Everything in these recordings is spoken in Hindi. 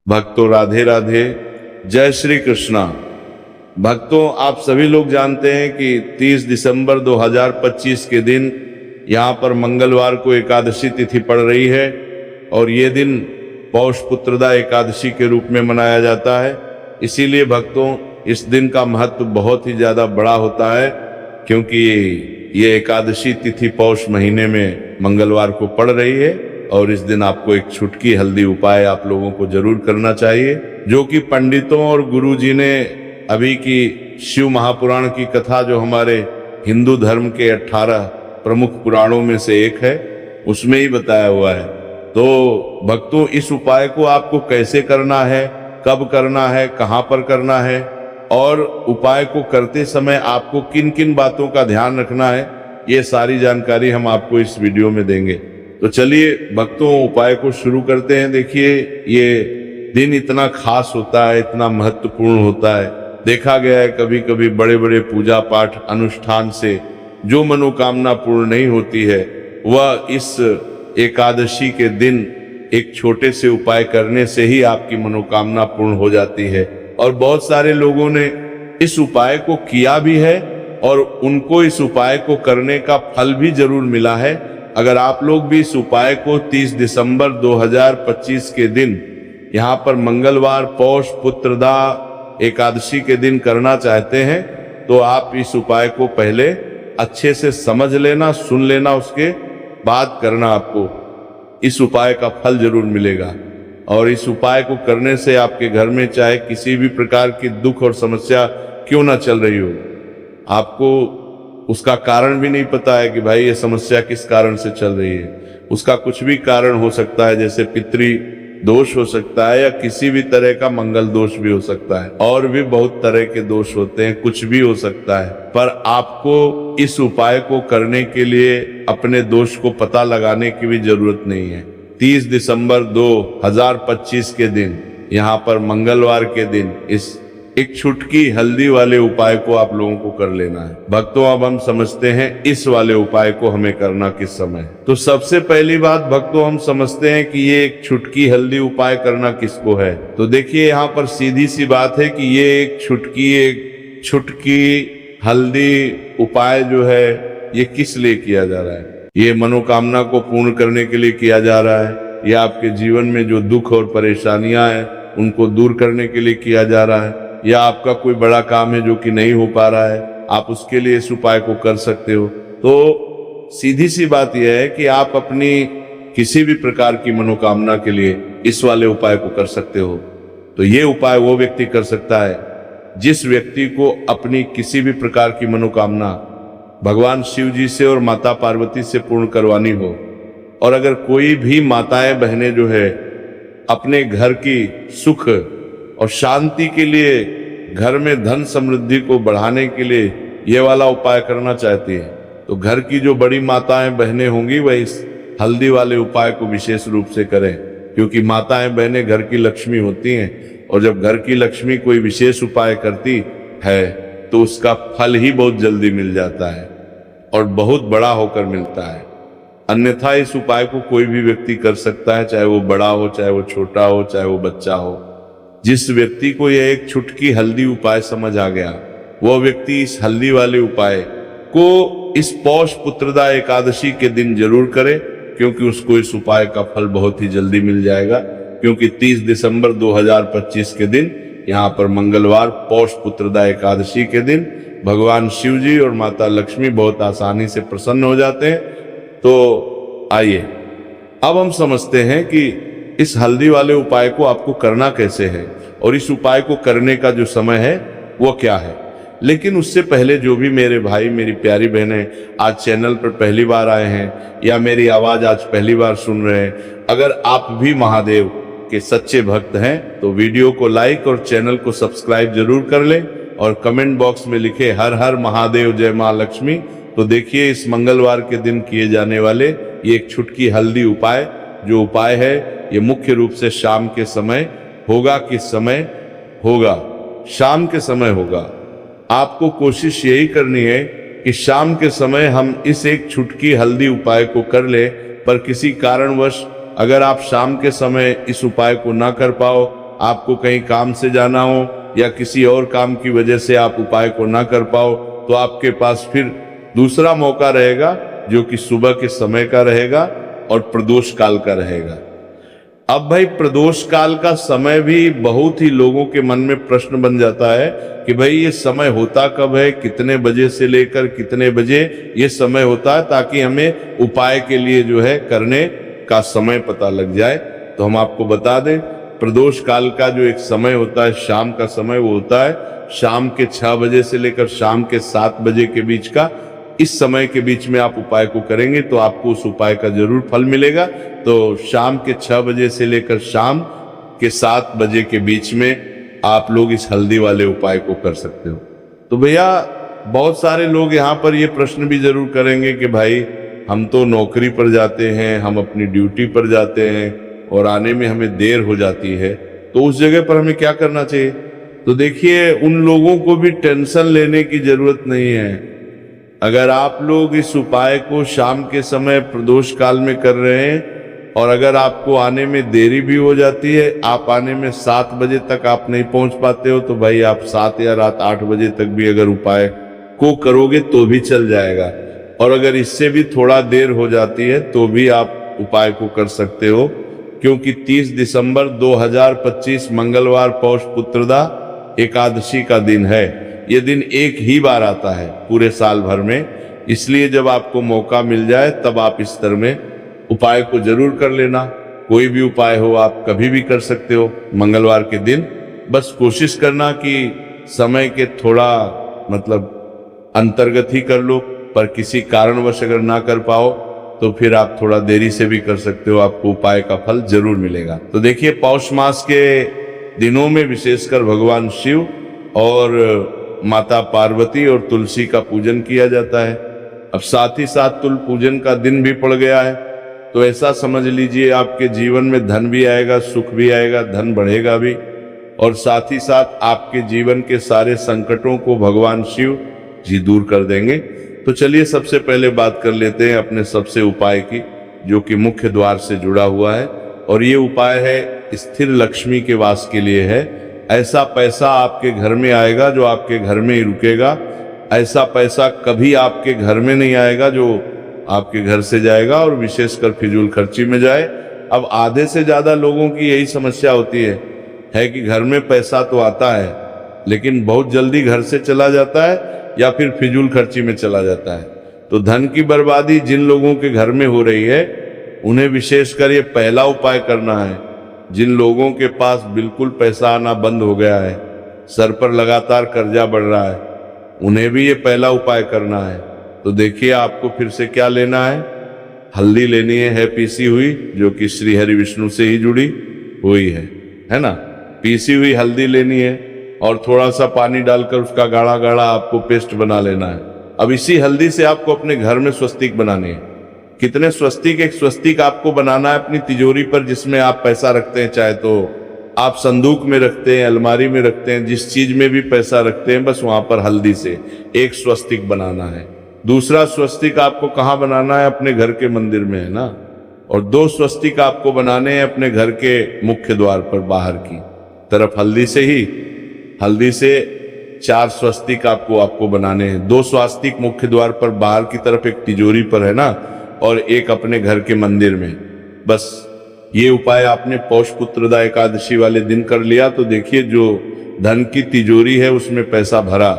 भक्तों राधे राधे, जय श्री कृष्णा। भक्तों, आप सभी लोग जानते हैं कि 30 दिसंबर 2025 के दिन यहाँ पर मंगलवार को एकादशी तिथि पड़ रही है और ये दिन पौष पुत्रदा एकादशी के रूप में मनाया जाता है। इसीलिए भक्तों, इस दिन का महत्व बहुत ही ज़्यादा बड़ा होता है, क्योंकि ये एकादशी तिथि पौष महीने में मंगलवार को पड़ रही है और इस दिन आपको एक छुटकी हल्दी उपाय आप लोगों को जरूर करना चाहिए, जो कि पंडितों और गुरुजी ने अभी की शिव महापुराण की कथा, जो हमारे हिंदू धर्म के 18 प्रमुख पुराणों में से एक है, उसमें ही बताया हुआ है। तो भक्तों, इस उपाय को आपको कैसे करना है, कब करना है, कहाँ पर करना है और उपाय को करते समय आपको किन किन बातों का ध्यान रखना है, ये सारी जानकारी हम आपको इस वीडियो में देंगे। तो चलिए भक्तों, उपाय को शुरू करते हैं। देखिए, ये दिन इतना खास होता है, इतना महत्वपूर्ण होता है। देखा गया है कभी कभी बड़े बड़े पूजा पाठ अनुष्ठान से जो मनोकामना पूर्ण नहीं होती है, वह इस एकादशी के दिन एक छोटे से उपाय करने से ही आपकी मनोकामना पूर्ण हो जाती है। और बहुत सारे लोगों ने इस उपाय को किया भी है और उनको इस उपाय को करने का फल भी जरूर मिला है। अगर आप लोग भी इस उपाय को 30 दिसंबर 2025 के दिन यहाँ पर मंगलवार पौष पुत्रदा एकादशी के दिन करना चाहते हैं, तो आप इस उपाय को पहले अच्छे से समझ लेना, सुन लेना, उसके बाद करना। आपको इस उपाय का फल जरूर मिलेगा और इस उपाय को करने से आपके घर में चाहे किसी भी प्रकार की दुख और समस्या क्यों ना चल रही हो, आपको उसका कारण भी नहीं पता है कि भाई ये समस्या किस कारण से चल रही है। उसका कुछ भी कारण हो सकता है, जैसे पितृ दोष हो सकता है या किसी भी तरह का मंगल दोष भी हो सकता है, और भी बहुत तरह के दोष होते हैं, कुछ भी हो सकता है। पर आपको इस उपाय को करने के लिए अपने दोष को पता लगाने की भी जरूरत नहीं है। 30 दिसंबर 2025 के दिन, यहाँ पर मंगलवार के दिन, इस एक छुटकी हल्दी वाले उपाय को आप लोगों को कर लेना है। भक्तों, अब हम समझते हैं इस वाले उपाय को हमें करना किस समय। तो सबसे पहली बात भक्तों, हम समझते हैं कि ये एक छुटकी हल्दी उपाय करना किसको है। तो देखिए, यहाँ पर सीधी सी बात है कि ये एक छुटकी हल्दी उपाय जो है, ये किस लिए किया जा रहा है। ये मनोकामना को पूर्ण करने के लिए किया जा रहा है, या आपके जीवन में जो दुख और परेशानियां हैं उनको दूर करने के लिए किया जा रहा है, या आपका कोई बड़ा काम है जो कि नहीं हो पा रहा है, आप उसके लिए इस उपाय को कर सकते हो। तो सीधी सी बात यह है कि आप अपनी किसी भी प्रकार की मनोकामना के लिए इस वाले उपाय को कर सकते हो। तो ये उपाय वो व्यक्ति कर सकता है जिस व्यक्ति को अपनी किसी भी प्रकार की मनोकामना भगवान शिव जी से और माता पार्वती से पूर्ण करवानी हो। और अगर कोई भी माताएं बहनें जो है अपने घर की सुख और शांति के लिए, घर में धन समृद्धि को बढ़ाने के लिए ये वाला उपाय करना चाहती है, तो घर की जो बड़ी माताएं बहनें होंगी वह इस हल्दी वाले उपाय को विशेष रूप से करें, क्योंकि माताएं बहनें घर की लक्ष्मी होती हैं और जब घर की लक्ष्मी कोई विशेष उपाय करती है तो उसका फल ही बहुत जल्दी मिल जाता है और बहुत बड़ा होकर मिलता है। अन्यथा इस उपाय को कोई भी व्यक्ति कर सकता है, चाहे वो बड़ा हो, चाहे वो छोटा हो, चाहे वो बच्चा हो। जिस व्यक्ति को यह एक छुटकी हल्दी उपाय समझ आ गया, वह व्यक्ति इस हल्दी वाले उपाय को इस पौष पुत्रदा एकादशी के दिन जरूर करे, क्योंकि उसको इस उपाय का फल बहुत ही जल्दी मिल जाएगा। क्योंकि 30 दिसंबर 2025 के दिन, यहाँ पर मंगलवार पौष पुत्रदा एकादशी के दिन, भगवान शिव जी और माता लक्ष्मी बहुत आसानी से प्रसन्न हो जाते हैं। तो आइए अब हम समझते हैं कि इस हल्दी वाले उपाय को आपको करना कैसे है और इस उपाय को करने का जो समय है वो क्या है। लेकिन उससे पहले जो भी मेरे भाई, मेरी प्यारी बहनें आज चैनल पर पहली बार आए हैं या मेरी आवाज आज पहली बार सुन रहे हैं, अगर आप भी महादेव के सच्चे भक्त हैं तो वीडियो को लाइक और चैनल को सब्सक्राइब जरूर कर लें और कमेंट बॉक्स में लिखे हर हर महादेव जय माँ लक्ष्मी। तो देखिए, इस मंगलवार के दिन किए जाने वाले ये एक छुटकी हल्दी उपाय, जो उपाय है ये मुख्य रूप से शाम के समय होगा। किस समय होगा? शाम के समय होगा। आपको कोशिश यही करनी है कि शाम के समय हम इस एक छुटकी हल्दी उपाय को कर ले। पर किसी कारणवश अगर आप शाम के समय इस उपाय को ना कर पाओ आपको कहीं काम से जाना हो या किसी और काम की वजह से आप उपाय को ना कर पाओ, तो आपके पास फिर दूसरा मौका रहेगा जो कि सुबह के समय का रहेगा और प्रदोष काल का रहेगा। अब भाई प्रदोष काल का समय भी बहुत ही लोगों के मन में प्रश्न बन जाता है कि भाई ये समय होता कब है, कितने बजे से लेकर कितने बजे ये समय होता है, ताकि हमें उपाय के लिए जो है करने का समय पता लग जाए। तो हम आपको बता दें, प्रदोष काल का जो एक समय होता है, शाम का समय, वो होता है शाम के 6 बजे से लेकर शाम के 7 बजे के बीच का। इस समय के बीच में आप उपाय को करेंगे तो आपको उस उपाय का जरूर फल मिलेगा। तो शाम के 6 बजे से लेकर शाम के 7 बजे के बीच में आप लोग इस हल्दी वाले उपाय को कर सकते हो। तो भैया बहुत सारे लोग यहाँ पर ये प्रश्न भी जरूर करेंगे कि भाई हम तो नौकरी पर जाते हैं, हम अपनी ड्यूटी पर जाते हैं और आने में हमें देर हो जाती है, तो उस जगह पर हमें क्या करना चाहिए? तो देखिए, उन लोगों को भी टेंशन लेने की जरूरत नहीं है। अगर आप लोग इस उपाय को शाम के समय प्रदोष काल में कर रहे हैं और अगर आपको आने में देरी भी हो जाती है, आप आने में 7 बजे तक आप नहीं पहुंच पाते हो, तो भाई आप 7 या रात 8 बजे तक भी अगर उपाय को करोगे तो भी चल जाएगा। और अगर इससे भी थोड़ा देर हो जाती है तो भी आप उपाय को कर सकते हो, क्योंकि 30 दिसंबर 2025 मंगलवार पौष पुत्रदा एकादशी का दिन है। ये दिन एक ही बार आता है पूरे साल भर में, इसलिए जब आपको मौका मिल जाए तब आप इस तरह में उपाय को जरूर कर लेना। कोई भी उपाय हो आप कभी भी कर सकते हो मंगलवार के दिन। बस कोशिश करना कि समय के थोड़ा मतलब अंतर्गत ही कर लो, पर किसी कारणवश अगर ना कर पाओ तो फिर आप थोड़ा देरी से भी कर सकते हो, आपको उपाय का फल जरूर मिलेगा। तो देखिए, पौष मास के दिनों में विशेषकर भगवान शिव और माता पार्वती और तुलसी का पूजन किया जाता है। अब साथ ही साथ तुल पूजन का दिन भी पड़ गया है, तो ऐसा समझ लीजिए आपके जीवन में धन भी आएगा, सुख भी आएगा, धन बढ़ेगा भी, और साथ ही साथ आपके जीवन के सारे संकटों को भगवान शिव जी दूर कर देंगे। तो चलिए सबसे पहले बात कर लेते हैं अपने सबसे उपाय की, जो कि मुख्य द्वार से जुड़ा हुआ है। और ये उपाय है स्थिर लक्ष्मी के वास के लिए है। ऐसा पैसा आपके घर में आएगा जो आपके घर में ही रुकेगा। ऐसा पैसा कभी आपके घर में नहीं आएगा जो आपके घर से जाएगा और विशेषकर फिजूल खर्ची में जाए। अब आधे से ज्यादा लोगों की यही समस्या होती है कि घर में पैसा तो आता है लेकिन बहुत जल्दी घर से चला जाता है या फिर फिजूल खर्ची में चला जाता है। तो धन की बर्बादी जिन लोगों के घर में हो रही है उन्हें विशेषकर ये पहला उपाय करना है। जिन लोगों के पास बिल्कुल पैसा आना बंद हो गया है, सर पर लगातार कर्जा बढ़ रहा है, उन्हें भी ये पहला उपाय करना है। तो देखिए आपको फिर से क्या लेना है। हल्दी लेनी है पीसी हुई, जो कि श्री हरि विष्णु से ही जुड़ी हुई है ना। पीसी हुई हल्दी लेनी है और थोड़ा सा पानी डालकर उसका गाढ़ा गाढ़ा आपको पेस्ट बना लेना है। अब इसी हल्दी से आपको अपने घर में स्वस्तिक बनाने हैं। कितने स्वस्तिक? एक स्वस्तिक आपको बनाना है अपनी तिजोरी पर, जिसमें आप पैसा रखते हैं, चाहे तो आप संदूक में रखते हैं, अलमारी में रखते हैं, जिस चीज में भी पैसा रखते हैं, बस वहां पर हल्दी से एक स्वस्तिक बनाना है। दूसरा स्वस्तिक आपको कहाँ बनाना है? अपने घर के मंदिर में, है ना। और 2 स्वस्तिक आपको बनाने हैं अपने घर के मुख्य द्वार पर बाहर की तरफ। हल्दी से 4 स्वस्तिक आपको बनाने हैं। 2 स्वस्तिक मुख्य द्वार पर बाहर की तरफ एक तिजोरी पर, है ना, और एक अपने घर के मंदिर में। बस ये उपाय आपने पौष पुत्रदा एकादशी वाले दिन कर लिया तो देखिए जो धन की तिजोरी है उसमें पैसा भरा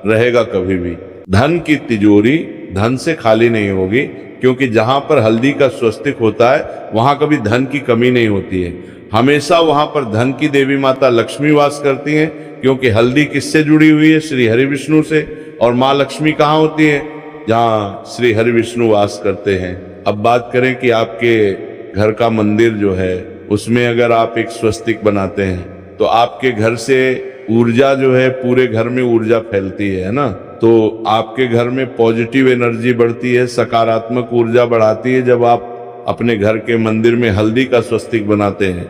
रहेगा। कभी भी धन की तिजोरी धन से खाली नहीं होगी, क्योंकि जहां पर हल्दी का स्वस्तिक होता है वहां कभी धन की कमी नहीं होती है। हमेशा वहां पर धन की देवी माता लक्ष्मी वास करती हैं, क्योंकि हल्दी किससे जुड़ी हुई है? श्री हरि विष्णु से। और माँ लक्ष्मी कहाँ होती है? जहाँ श्री हरि विष्णु वास करते हैं। अब बात करें कि आपके घर का मंदिर जो है उसमें अगर आप एक स्वस्तिक बनाते हैं तो आपके घर से ऊर्जा जो है, पूरे घर में ऊर्जा फैलती है ना। तो आपके घर में पॉजिटिव एनर्जी बढ़ती है, सकारात्मक ऊर्जा बढ़ाती है। जब आप अपने घर के मंदिर में हल्दी का स्वस्तिक बनाते हैं,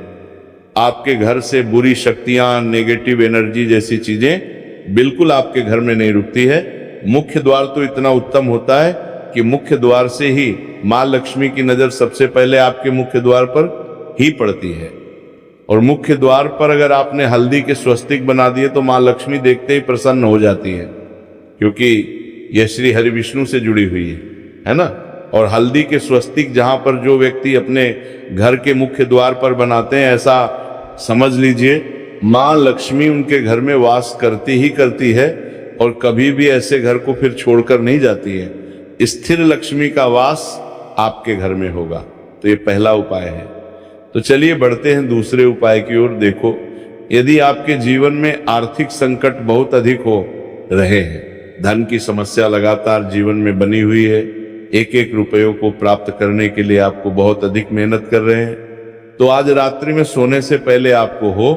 आपके घर से बुरी शक्तियां, नेगेटिव एनर्जी जैसी चीजें बिल्कुल आपके घर में नहीं रुकती है। मुख्य द्वार तो इतना उत्तम होता है कि मुख्य द्वार से ही माँ लक्ष्मी की नजर सबसे पहले आपके मुख्य द्वार पर ही पड़ती है। और मुख्य द्वार पर अगर आपने हल्दी के स्वस्तिक बना दिए तो माँ लक्ष्मी देखते ही प्रसन्न हो जाती है, क्योंकि यह श्री हरि विष्णु से जुड़ी हुई है ना। और हल्दी के स्वस्तिक जहां पर जो व्यक्ति अपने घर के मुख्य द्वार पर बनाते हैं, ऐसा समझ लीजिए माँ लक्ष्मी उनके घर में वास करती ही करती है और कभी भी ऐसे घर को फिर छोड़कर नहीं जाती है। स्थिर लक्ष्मी का वास आपके घर में होगा। तो ये पहला उपाय है। तो चलिए बढ़ते हैं दूसरे उपाय की ओर। देखो, यदि आपके जीवन में आर्थिक संकट बहुत अधिक हो रहे हैं, धन की समस्या लगातार जीवन में बनी हुई है, एक एक रुपयों को प्राप्त करने के लिए आपको बहुत अधिक मेहनत कर रहे हैं, तो आज रात्रि में सोने से पहले आपको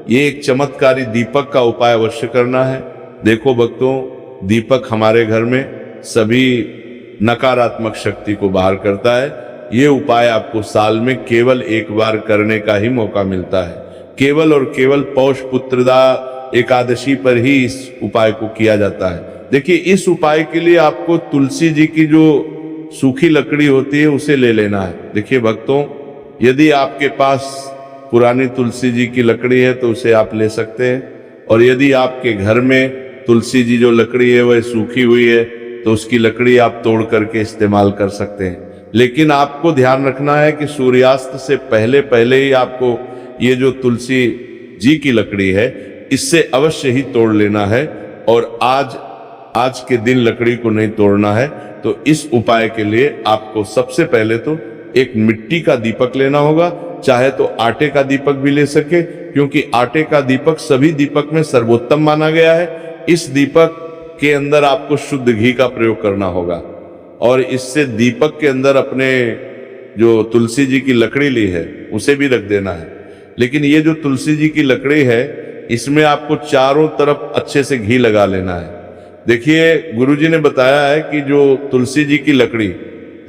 ये एक चमत्कारी दीपक का उपाय अवश्य करना है। देखो भक्तों, दीपक हमारे घर में सभी नकारात्मक शक्ति को बाहर करता है। ये उपाय आपको साल में केवल एक बार करने का ही मौका मिलता है। केवल और केवल पौष पुत्रदा एकादशी पर ही इस उपाय को किया जाता है। देखिए, इस उपाय के लिए आपको तुलसी जी की जो सूखी लकड़ी होती है उसे ले लेना है। देखिए भक्तों, यदि आपके पास पुरानी तुलसी जी की लकड़ी है तो उसे आप ले सकते हैं, और यदि आपके घर में तुलसी जी जो लकड़ी है वह सूखी हुई है तो उसकी लकड़ी आप तोड़ करके इस्तेमाल कर सकते हैं। लेकिन आपको ध्यान रखना है कि सूर्यास्त से पहले पहले ही आपको ये जो तुलसी जी की लकड़ी है इससे अवश्य ही तोड़ लेना है, और आज के दिन लकड़ी को नहीं तोड़ना है। तो इस उपाय के लिए आपको सबसे पहले तो एक मिट्टी का दीपक लेना होगा, चाहे तो आटे का दीपक भी ले सके, क्योंकि आटे का दीपक सभी दीपक में सर्वोत्तम माना गया है। इस दीपक के अंदर आपको शुद्ध घी का प्रयोग करना होगा, और इससे दीपक के अंदर अपने जो तुलसी जी की लकड़ी ली है उसे भी रख देना है। लेकिन ये जो तुलसी जी की लकड़ी है इसमें आपको चारों तरफ अच्छे से घी लगा लेना है। देखिए, गुरुजी ने बताया है कि जो तुलसी जी की लकड़ी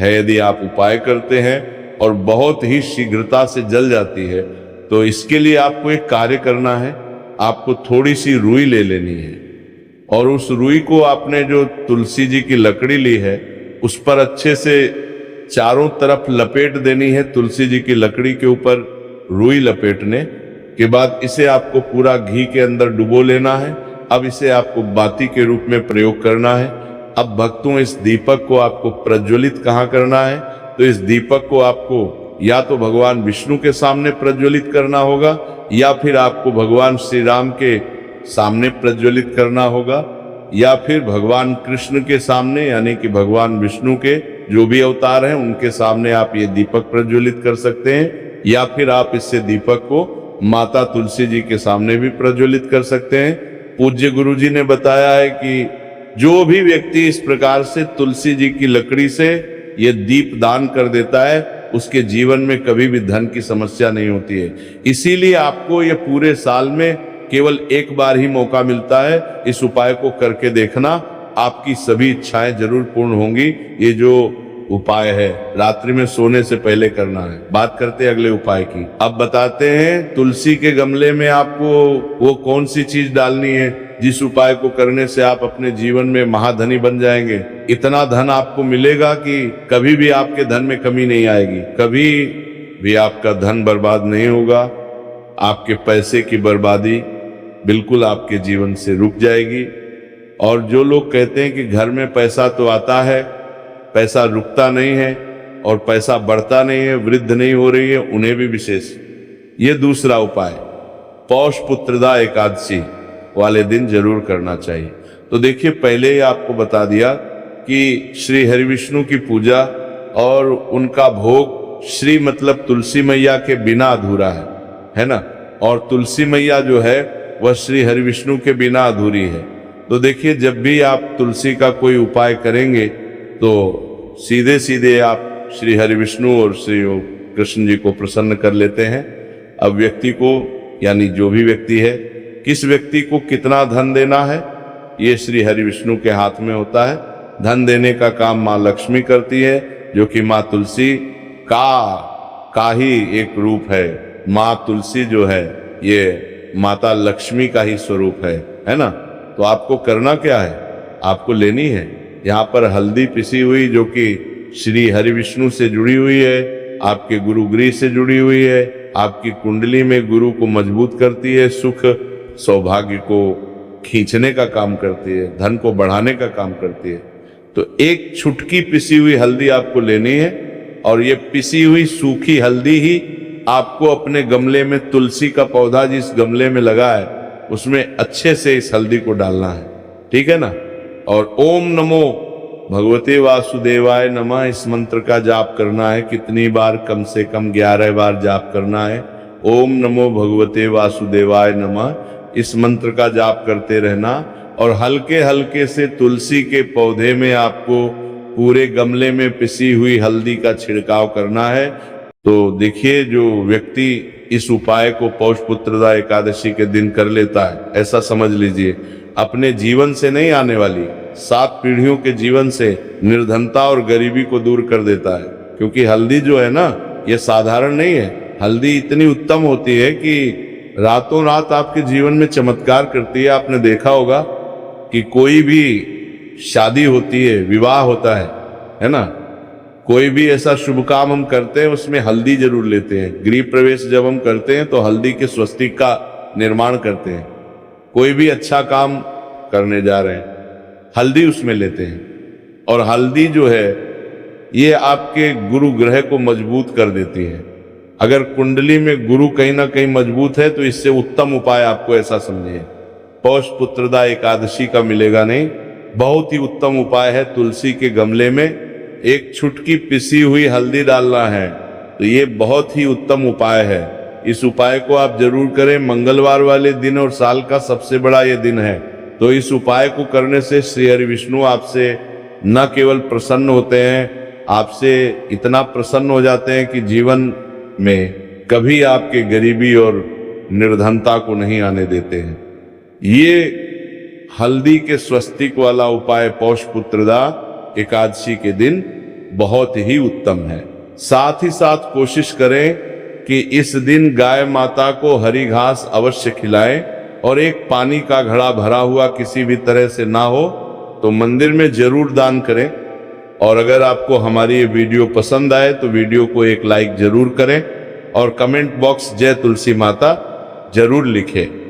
है, यदि आप उपाय करते हैं और बहुत ही शीघ्रता से जल जाती है, तो इसके लिए आपको एक कार्य करना है। आपको थोड़ी सी रुई ले लेनी है, और उस रुई को आपने जो तुलसी जी की लकड़ी ली है उस पर अच्छे से चारों तरफ लपेट देनी है। तुलसी जी की लकड़ी के ऊपर रुई लपेटने के बाद इसे आपको पूरा घी के अंदर डुबो लेना है। अब इसे आपको बाती के रूप में प्रयोग करना है। अब भक्तों, इस दीपक को आपको प्रज्वलित कहाँ करना है? तो इस दीपक को आपको या तो भगवान विष्णु के सामने प्रज्वलित करना होगा, या फिर आपको भगवान श्री राम के सामने प्रज्वलित करना होगा, या फिर भगवान कृष्ण के सामने, यानी कि भगवान विष्णु के जो भी अवतार हैं उनके सामने आप ये दीपक प्रज्वलित कर सकते हैं, या फिर आप इससे दीपक को माता तुलसी जी के सामने भी प्रज्वलित कर सकते हैं। पूज्य गुरु जी ने बताया है कि जो भी व्यक्ति इस प्रकार से तुलसी जी की लकड़ी से ये दीप दान कर देता है उसके जीवन में कभी भी धन की समस्या नहीं होती है। इसीलिए आपको ये पूरे साल में केवल एक बार ही मौका मिलता है। इस उपाय को करके देखना, आपकी सभी इच्छाएं जरूर पूर्ण होंगी। ये जो उपाय है रात्रि में सोने से पहले करना है। बात करते हैं अगले उपाय की। अब बताते हैं तुलसी के गमले में आपको वो कौन सी चीज डालनी है जिस उपाय को करने से आप अपने जीवन में महाधनी बन जाएंगे। इतना धन आपको मिलेगा कि कभी भी आपके धन में कमी नहीं आएगी, कभी भी आपका धन बर्बाद नहीं होगा। आपके पैसे की बर्बादी बिल्कुल आपके जीवन से रुक जाएगी। और जो लोग कहते हैं कि घर में पैसा तो आता है, पैसा रुकता नहीं है और पैसा बढ़ता नहीं है, वृद्ध नहीं हो रही है, उन्हें भी विशेष ये दूसरा उपाय पौष पुत्रदा एकादशी वाले दिन जरूर करना चाहिए। तो देखिए, पहले ही आपको बता दिया कि श्री हरि विष्णु की पूजा और उनका भोग श्री मतलब तुलसी मैया के बिना अधूरा है ना। और तुलसी मैया जो है वह श्री हरि विष्णु के बिना अधूरी है। तो देखिए, जब भी आप तुलसी का कोई उपाय करेंगे तो सीधे सीधे आप श्री हरि विष्णु और श्री कृष्ण जी को प्रसन्न कर लेते हैं। अब व्यक्ति को, यानी जो भी व्यक्ति है, किस व्यक्ति को कितना धन देना है ये श्री हरि विष्णु के हाथ में होता है। धन देने का काम माँ लक्ष्मी करती है, जो कि माँ तुलसी का ही एक रूप है। माँ तुलसी जो है ये माता लक्ष्मी का ही स्वरूप है ना। तो आपको करना क्या है? आपको लेनी है यहाँ पर हल्दी पिसी हुई, जो कि श्री हरि विष्णु से जुड़ी हुई है, आपके गुरु गृह से जुड़ी हुई है, आपकी कुंडली में गुरु को मजबूत करती है, सुख सौभाग्य को खींचने का काम करती है, धन को बढ़ाने का काम करती है। तो एक छुटकी पिसी हुई हल्दी आपको लेनी है और ये पिसी हुई सूखी हल्दी ही आपको अपने गमले में, तुलसी का पौधा जिस गमले में लगा है उसमें अच्छे से इस हल्दी को डालना है, ठीक है ना। और ओम नमो भगवते वासुदेवाय नमः इस मंत्र का जाप करना है। कितनी बार? कम से कम 11 बार जाप करना है। ओम नमो भगवते वासुदेवाय नमः इस मंत्र का जाप करते रहना और हल्के हल्के से तुलसी के पौधे में आपको पूरे गमले में पिसी हुई हल्दी का छिड़काव करना है। तो देखिए, जो व्यक्ति इस उपाय को पौष पुत्रदा एकादशी के दिन कर लेता है, ऐसा समझ लीजिए अपने जीवन से नहीं, आने वाली 7 पीढ़ियों के जीवन से निर्धनता और गरीबी को दूर कर देता है। क्योंकि हल्दी जो है ना, ये साधारण नहीं है। हल्दी इतनी उत्तम होती है कि रातों रात आपके जीवन में चमत्कार करती है। आपने देखा होगा कि कोई भी शादी होती है, विवाह होता है ना, कोई भी ऐसा शुभ काम हम करते हैं उसमें हल्दी जरूर लेते हैं। गृह प्रवेश जब हम करते हैं तो हल्दी के स्वस्तिक का निर्माण करते हैं। कोई भी अच्छा काम करने जा रहे हैं, हल्दी उसमें लेते हैं। और हल्दी जो है ये आपके गुरु ग्रह को मजबूत कर देती है। अगर कुंडली में गुरु कहीं ना कहीं मजबूत है तो इससे उत्तम उपाय आपको ऐसा समझिए पौष पुत्रदा एकादशी का मिलेगा नहीं। बहुत ही उत्तम उपाय है। तुलसी के गमले में एक छुटकी पिसी हुई हल्दी डालना है, तो ये बहुत ही उत्तम उपाय है। इस उपाय को आप जरूर करें। मंगलवार वाले दिन और साल का सबसे बड़ा ये दिन है, तो इस उपाय को करने से श्री हरि विष्णु आपसे न केवल प्रसन्न होते हैं, आपसे इतना प्रसन्न हो जाते हैं कि जीवन में कभी आपके गरीबी और निर्धनता को नहीं आने देते हैं। ये हल्दी के स्वस्तिक वाला उपाय पौष पुत्रदा एकादशी के दिन बहुत ही उत्तम है। साथ ही साथ कोशिश करें कि इस दिन गाय माता को हरी घास अवश्य खिलाएं और एक पानी का घड़ा भरा हुआ किसी भी तरह से ना हो तो मंदिर में जरूर दान करें। और अगर आपको हमारी ये वीडियो पसंद आए तो वीडियो को एक लाइक जरूर करें और कमेंट बॉक्स जय तुलसी माता जरूर लिखें।